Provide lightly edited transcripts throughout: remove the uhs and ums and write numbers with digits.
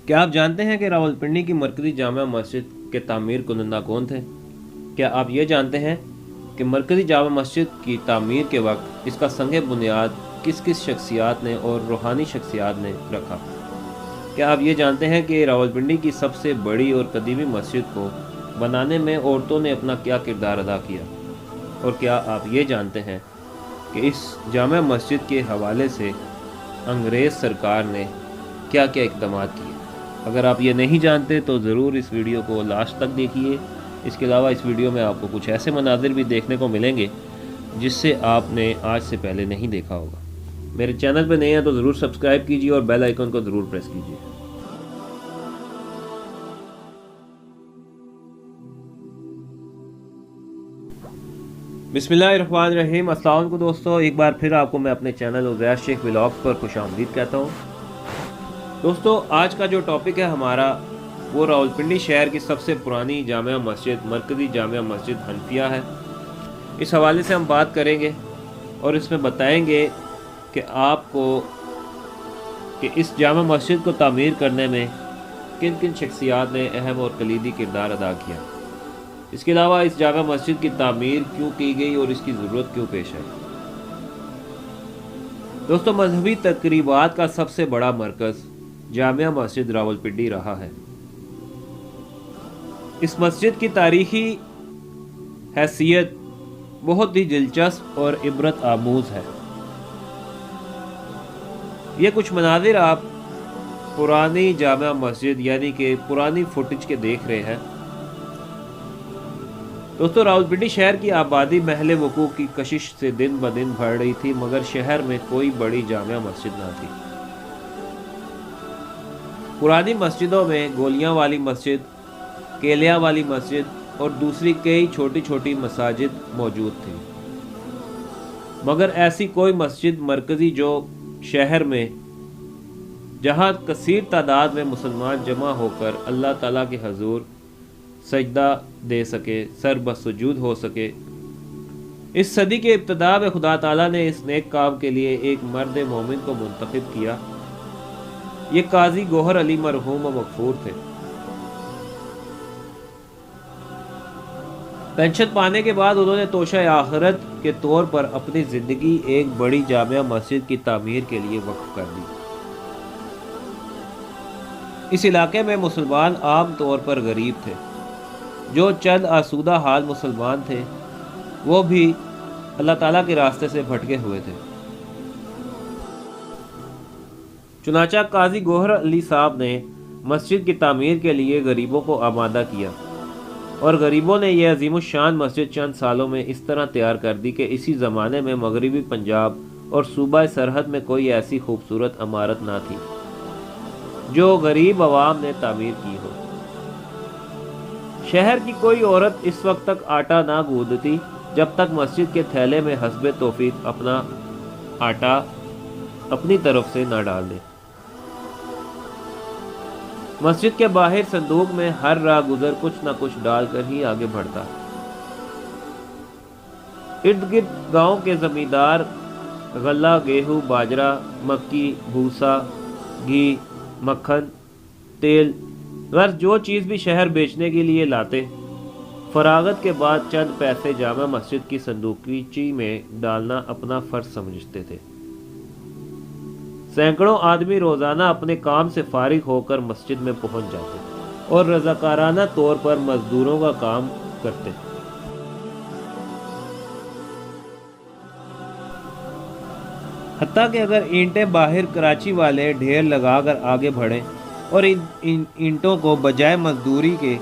क्या आप जानते हैं कि रावलपिंडी की मरकज़ी जामा मस्जिद के तामीर कुनंदा कौन थे? क्या आप ये जानते हैं कि मरकज़ी जामा मस्जिद की तामीर के वक्त इसका संग बुनियाद किस किस शख्सियात ने और रूहानी शख्सियात ने रखा? क्या आप ये जानते हैं कि रावलपिंडी की सबसे बड़ी और कदीमी मस्जिद को बनाने में औरतों ने अपना क्या किरदार अदा किया? और क्या आप ये जानते हैं कि इस जामा मस्जिद के हवाले से अंग्रेज़ सरकार ने क्या क्या इक़दाम किए? अगर आप ये नहीं जानते तो ज़रूर इस वीडियो को लास्ट तक देखिए। इसके अलावा इस वीडियो में आपको कुछ ऐसे मनाजिर भी देखने को मिलेंगे जिससे आपने आज से पहले नहीं देखा होगा। मेरे चैनल पर नए हैं तो ज़रूर सब्सक्राइब कीजिए और बेल आइकन को ज़रूर प्रेस कीजिए। बिस्मिल्लाहिर्रहमानिर्रहीम। अस्सलाम वालेकुम दोस्तों, एक बार फिर आपको मैं अपने चैनल उज़ैर शेख व्लॉग्स पर खुशामदीद कहता हूँ। दोस्तों, आज का जो टॉपिक है हमारा वो रावलपिंडी शहर की सबसे पुरानी जामिया मस्जिद मरकज़ी जामिया मस्जिद हनफिया है। इस हवाले से हम बात करेंगे और इसमें बताएंगे कि आपको कि इस जामा मस्जिद को तामीर करने में किन किन शख्सियात ने अहम और कलीदी किरदार अदा किया। इसके अलावा इस जामा मस्जिद की तामीर क्यों की गई और इसकी ज़रूरत क्यों पेश आई। दोस्तों, मजहबी तकरीबात का सबसे बड़ा मरकज़ जामिया मस्जिद रावलपिंडी रहा है। इस मस्जिद की तारीखी हैसियत बहुत ही दिलचस्प और इबरत आमूज़ है। ये कुछ मनाजिर आप पुरानी जामिया मस्जिद यानी कि पुरानी फुटेज के देख रहे हैं। दोस्तों, रावलपिंडी शहर की आबादी महल वकूफ़ की कशिश से दिन ब दिन बढ़ रही थी, मगर शहर में कोई बड़ी जामिया मस्जिद ना थी। पुरानी मस्जिदों में गोलियां वाली मस्जिद, केलिया वाली मस्जिद और दूसरी कई छोटी छोटी मसाजिद मौजूद थी, मगर ऐसी कोई मस्जिद मरकज़ी जो शहर में जहां कसीर तादाद में मुसलमान जमा होकर अल्लाह ताला के हजूर सजदा दे सके, सर बसुजूद हो सके। इस सदी के इब्तिदा में खुदा ताला ने इस नेक काम के लिए एक मर्द मोमिन को मुंतखब किया। ये काजी गौहर अली मरहूम व मगफूर थे। पेंशन पाने के बाद उन्होंने तोशा आखिरत के तौर पर अपनी ज़िंदगी एक बड़ी जामिया मस्जिद की तामीर के लिए वक्फ कर दी। इस इलाके में मुसलमान आम तौर पर गरीब थे। जो चंद आसूदा हाल मुसलमान थे वो भी अल्लाह ताला के रास्ते से भटके हुए थे। चुनाचा काजी गौहर अली साहब ने मस्जिद की तामीर के लिए गरीबों को आमादा किया और गरीबों ने यह अजीमुशान मस्जिद चंद सालों में इस तरह तैयार कर दी कि इसी ज़माने में मगरबी पंजाब और सूबा सरहद में कोई ऐसी खूबसूरत इमारत ना थी जो गरीब आवाम ने तामीर की हो। शहर की कोई औरत इस वक्त तक आटा ना गूंदती जब तक मस्जिद के थैले में हस्बे तौफीक अपना आटा अपनी तरफ से ना डाल दे। मस्जिद के बाहर संदूक में हर राह गुजर कुछ न कुछ डालकर ही आगे बढ़ता। इर्द गिर्द गांव के जमींदार गल्ला, गेहूं, बाजरा, मक्की, भूसा, घी, मक्खन, तेल गर्ज जो चीज़ भी शहर बेचने के लिए लाते, फरागत के बाद चंद पैसे जामा मस्जिद की संदूकीची में डालना अपना फ़र्ज समझते थे। सैकड़ों आदमी रोज़ाना अपने काम से फारिग होकर मस्जिद में पहुंच जाते और रज़ाकाराना तौर पर मजदूरों का काम करते। हत्ता कि अगर ईंटें बाहर कराची वाले ढेर लगाकर आगे बढ़ें और इन ईंटों को बजाय मजदूरी के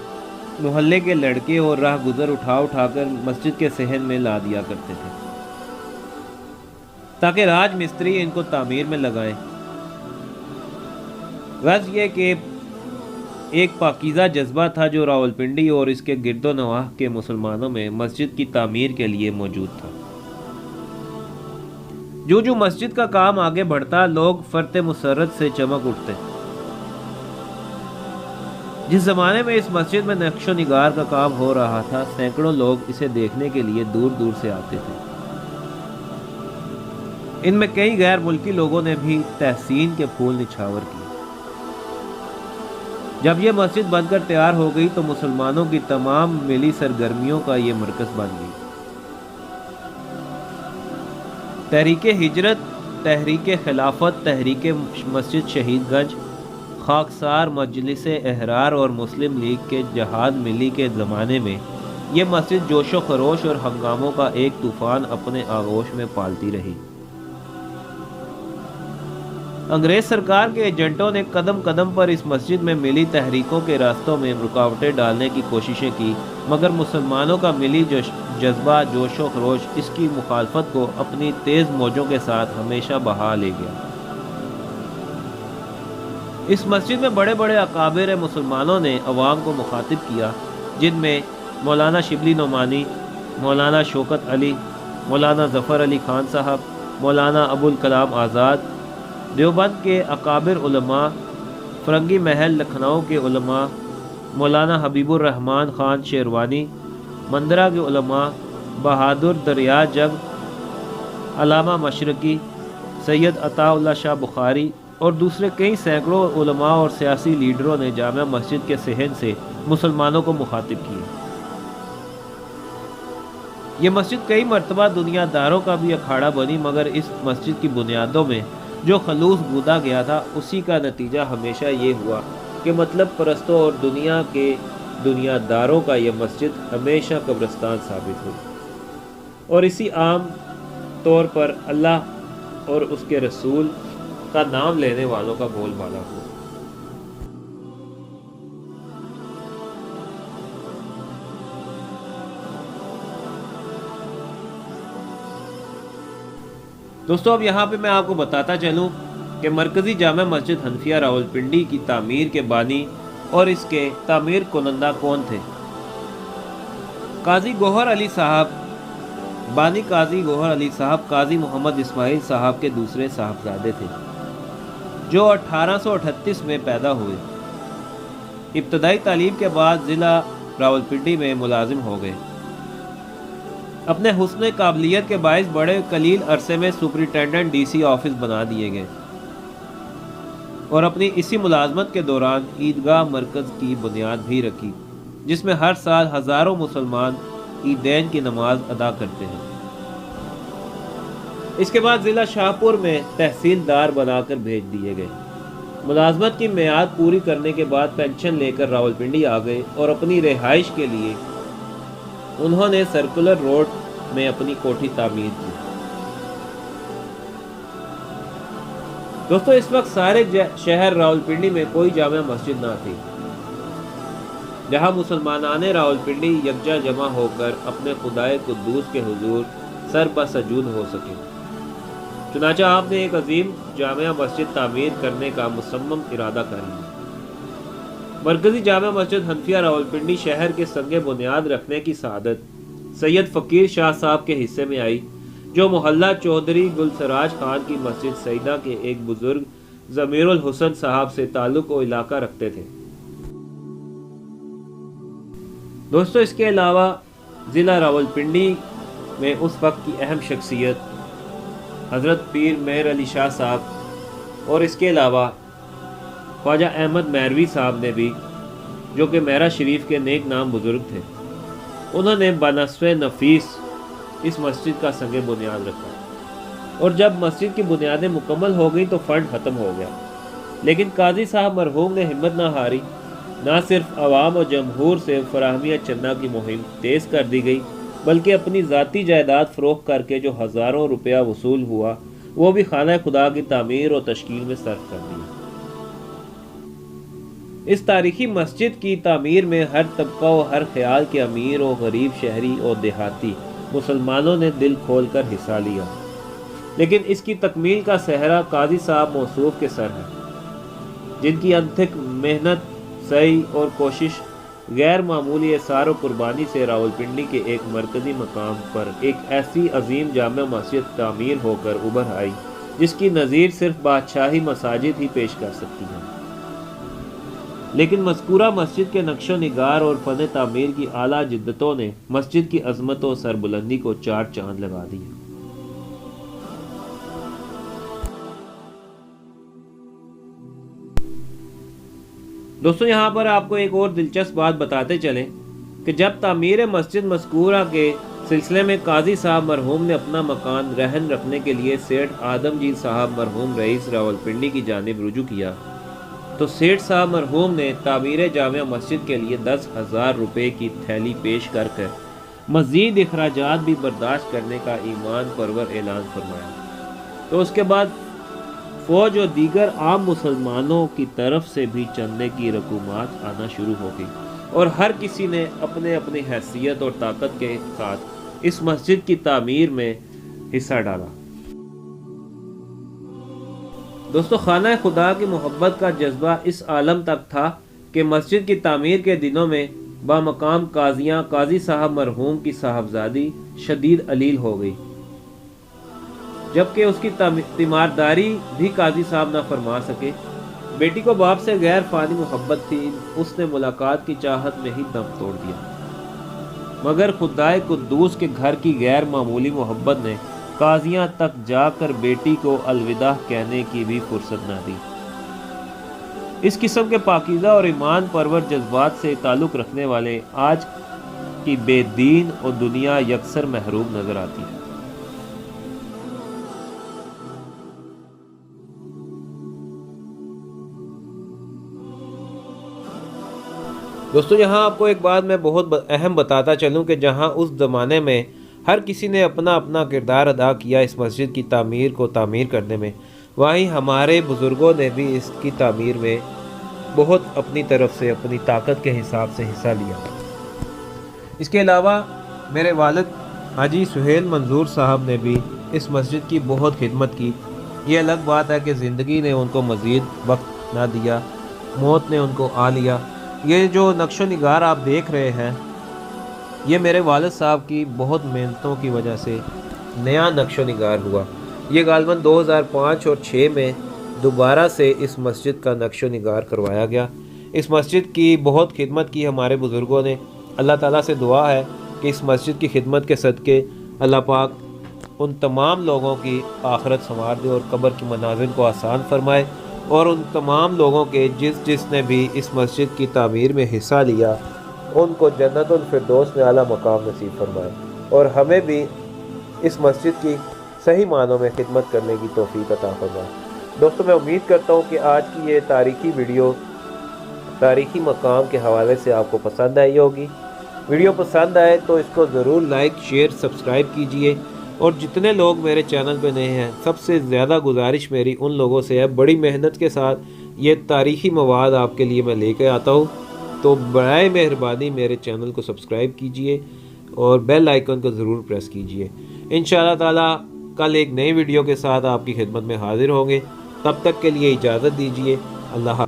मोहल्ले के लड़के और राह गुजर उठाकर मस्जिद के सहन में ला दिया करते थे ताकि राज मिस्त्री इनको तामीर में लगाएं। गर्ज ये कि एक पाकीज़ा जज्बा था जो रावलपिंडी और इसके गिरदो नवाह के मुसलमानों में मस्जिद की तामीर के लिए मौजूद था। जो मस्जिद का काम आगे बढ़ता, लोग फरते मुसर्रत से चमक उठते। जिस ज़माने में इस मस्जिद में नक्शो निगार का काम हो रहा था, सैकड़ों लोग इसे देखने के लिए दूर दूर से आते थे। इनमें कई गैर मुल्की लोगों ने भी तहसीन के फूल निछावर किए। جب یہ مسجد بن کر تیار ہو گئی تو مسلمانوں کی تمام ملی سرگرمیوں کا یہ مرکز بن گئی۔ تحریک ہجرت، تحریک خلافت، تحریک مسجد شہید گنج، خاکسار، مجلس احرار اور مسلم لیگ کے جہاد ملی کے زمانے میں یہ مسجد جوش و خروش اور ہنگاموں کا ایک طوفان اپنے آغوش میں پالتی رہی۔ انگریز سرکار کے ایجنٹوں نے قدم قدم پر اس مسجد میں ملی تحریکوں کے راستوں میں رکاوٹیں ڈالنے کی کوششیں کی، مگر مسلمانوں کا ملی جذبہ، جوش و خروش اس کی مخالفت کو اپنی تیز موجوں کے ساتھ ہمیشہ بہا لے گیا۔ اس مسجد میں بڑے بڑے اکابر مسلمانوں نے عوام کو مخاطب کیا، جن میں مولانا شبلی نعمانی، مولانا شوکت علی، مولانا ظفر علی خان صاحب، مولانا ابوالکلام آزاد، دیوبند کے اکابر علماء، فرنگی محل لکھنؤ کے علماء، مولانا حبیب الرحمن خان شیروانی، مندرہ کے علماء، بہادر دریا جنگ، علامہ مشرقی، سید عطا اللہ شاہ بخاری اور دوسرے کئی سینکڑوں علماء اور سیاسی لیڈروں نے جامع مسجد کے صحن سے مسلمانوں کو مخاطب کیا۔ یہ مسجد کئی مرتبہ دنیا داروں کا بھی اکھاڑا بنی، مگر اس مسجد کی بنیادوں میں جو خلوص گودا گیا تھا، اسی کا نتیجہ ہمیشہ یہ ہوا کہ مطلب پرستوں اور دنیا کے دنیا داروں کا یہ مسجد ہمیشہ قبرستان ثابت ہوئی، اور اسی عام طور پر اللہ اور اس کے رسول کا نام لینے والوں کا بول بالا ہوا۔ دوستو، اب یہاں پہ میں آپ کو بتاتا چلوں کہ مرکزی جامع مسجد حنفیہ راولپنڈی کی تعمیر کے بانی اور اس کے تعمیر کنندہ کون تھے۔ قاضی گوہر علی صاحب، بانی قاضی گوہر علی صاحب قاضی محمد اسماعیل صاحب کے دوسرے صاحبزادے تھے، جو 1838 میں پیدا ہوئے۔ ابتدائی تعلیم کے بعد ضلع راولپنڈی میں ملازم ہو گئے۔ اپنے حسن قابلیت کے باعث بڑے قلیل عرصے میں سپرنٹینڈنٹ ڈی سی آفس بنا دیے گئے، اور اپنی اسی ملازمت کے دوران عیدگاہ مرکز کی بنیاد بھی رکھی، جس میں ہر سال ہزاروں مسلمان عیدین کی نماز ادا کرتے ہیں۔ اس کے بعد ضلع شاہپور میں تحصیلدار بنا کر بھیج دیے گئے۔ ملازمت کی میعاد پوری کرنے کے بعد پینشن لے کر راولپنڈی آ گئے، اور اپنی رہائش کے لیے انہوں نے سرکولر روڈ میں اپنی کوٹھی تعمیر کی۔ دوستو، اس وقت سارے شہر راولپنڈی میں کوئی جامع مسجد نہ تھی جہاں مسلمانان راولپنڈی یکجا جمع ہو کر اپنے خدائے قدوس کے حضور سر بسجود ہو سکے۔ چنانچہ آپ نے ایک عظیم جامع مسجد تعمیر کرنے کا مصمم ارادہ کر لیا۔ مرکزی جامع مسجد حنفیہ راولپنڈی شہر کے سنگ بنیاد رکھنے کی سعادت سید فقیر شاہ صاحب کے حصے میں آئی، جو محلہ چودھری گلسراج خان کی مسجد سیدہ کے ایک بزرگ ضمیر الحسن صاحب سے تعلق و علاقہ رکھتے تھے۔ دوستو، اس کے علاوہ ضلع راولپنڈی میں اس وقت کی اہم شخصیت حضرت پیر مہر علی شاہ صاحب، اور اس کے علاوہ خواجہ احمد میروی صاحب نے بھی، جو کہ میرا شریف کے نیک نام بزرگ تھے، انہوں نے بنصف نفیس اس مسجد کا سنگ بنیاد رکھا، اور جب مسجد کی بنیادیں مکمل ہو گئیں تو فنڈ ختم ہو گیا، لیکن قاضی صاحب مرحوم نے ہمت نہ ہاری۔ نہ صرف عوام و جمہور سے فراہمیہ چندہ کی مہم تیز کر دی گئی، بلکہ اپنی ذاتی جائیداد فروخت کر کے جو ہزاروں روپیہ وصول ہوا، وہ بھی خانہ خدا کی تعمیر اور تشکیل میں صرف کر دیا۔ اس تاریخی مسجد کی تعمیر میں ہر طبقہ و ہر خیال کے امیر و غریب، شہری اور دیہاتی مسلمانوں نے دل کھول کر حصہ لیا، لیکن اس کی تکمیل کا سہرا قاضی صاحب موصوف کے سر ہے، جن کی انتھک محنت، سعی اور کوشش غیر معمولی اثار و قربانی سے راولپنڈی کے ایک مرکزی مقام پر ایک ایسی عظیم جامع مسجد تعمیر ہو کر ابھر آئی، جس کی نظیر صرف بادشاہی مساجد ہی پیش کر سکتی ہیں۔ لیکن مذکورہ مسجد کے نقش و نگار اور فن تعمیر کی اعلیٰ جدتوں نے مسجد کی عظمت و سربلندی کو چار چاند لگا دیا۔ दोस्तों यहाँ पर आपको एक और दिलचस्प बात बताते चलें कि जब तामीर मस्जिद मज़कूरा के सिलसिले में काजी साहब मरहूम ने अपना मकान रहन रखने के लिए सेठ आदमजीत साहब मरहूम रईस रावलपिंडी की जानिब रुजू किया, तो सेठ साहब मरहूम ने तामीर जामिया मस्जिद के लिए 10,000 रुपये की थैली पेश कर मज़ीद अखराजात भी बर्दाश्त करने का ईमान परवर ऐलान फरमाया। तो उसके बाद फ़ौज और दीगर आम मुसलमानों की तरफ से भी चंदे की रकूमात आना शुरू हो गई और हर किसी ने अपने अपनी हैसियत और ताकत के साथ इस मस्जिद की तामीर में हिस्सा डाला। दोस्तों, खाना खुदा की मोहब्बत का जज्बा इस आलम तक था कि मस्जिद की तामीर के दिनों में बामकाम काजियाँ काजी साहब मरहूम की साहबजादी शदीद अलील हो गई, जबकि उसकी तीमारदारी भी काजी साहब ना फरमा सके। बेटी को बाप से गैर फानी मोहब्बत थी, उसने मुलाकात की चाहत में ही दम तोड़ दिया, मगर खुदाए कुद्दूस के घर की गैर मामूली मोहब्बत ने काजियां तक जाकर बेटी को अलविदा कहने की भी फुर्सत न दी। इस किस्म के पाकीज़ा और ईमान परवर जज्बात से ताल्लुक़ रखने वाले आज की बेदीन और दुनिया यकसर महरूम नजर आती है। दोस्तों, यहाँ आपको एक बात मैं बहुत अहम बताता चलूँ कि जहाँ उस ज़माने में हर किसी ने अपना अपना किरदार अदा किया इस मस्जिद की तामीर को तामीर करने में, वहीं हमारे बुज़ुर्गों ने भी इसकी तामीर में बहुत अपनी तरफ से अपनी ताकत के हिसाब से हिस्सा लिया। इसके अलावा मेरे वालिद हाजी सुहेल मंजूर साहब ने भी इस मस्जिद की बहुत खिदमत की। ये अलग बात है कि ज़िंदगी ने उनको मज़ीद वक्त ना दिया, मौत ने उनको आ लिया। ये जो नक्शो निगार आप देख रहे हैं, ये मेरे वालिद साहब की बहुत मेहनतों की वजह से नया नक्शो निगार हुआ। ये गालबन 2005 और 6 में दोबारा से इस मस्जिद का नक्शो निगार करवाया गया। इस मस्जिद की बहुत खिदमत की हमारे बुज़ुर्गों ने। अल्लाह ताला से दुआ है कि इस मस्जिद की खिदमत के सदक़े अल्लाह पाक उन तमाम लोगों की आखिरत संवार दे और कब्र की मनाज़िर को आसान फरमाए, और उन तमाम लोगों के जिसने भी इस मस्जिद की तामीर में हिस्सा लिया उनको जन्नतुल फिरदौस में आला मकाम नसीब फरमाए, और हमें भी इस मस्जिद की सही मानों में खिदमत करने की तौफीक अता फरमाए। दोस्तों, मैं उम्मीद करता हूँ कि आज की ये तारीखी वीडियो तारीखी मकाम के हवाले से आपको पसंद आई होगी। वीडियो पसंद आए तो इसको ज़रूर लाइक शेयर सब्सक्राइब कीजिए, और जितने लोग मेरे चैनल पे नए हैं, सबसे ज़्यादा गुजारिश मेरी उन लोगों से है, बड़ी मेहनत के साथ ये तारीख़ी मवाद आपके लिए मैं लेकर आता हूँ, तो बराए मेहरबानी मेरे चैनल को सब्सक्राइब कीजिए और बेल आइकन को ज़रूर प्रेस कीजिए। इंशाअल्लाह ताला कल एक नई वीडियो के साथ आपकी खिदमत में हाजिर होंगे। तब तक के लिए इजाज़त दीजिए। अल्लाह।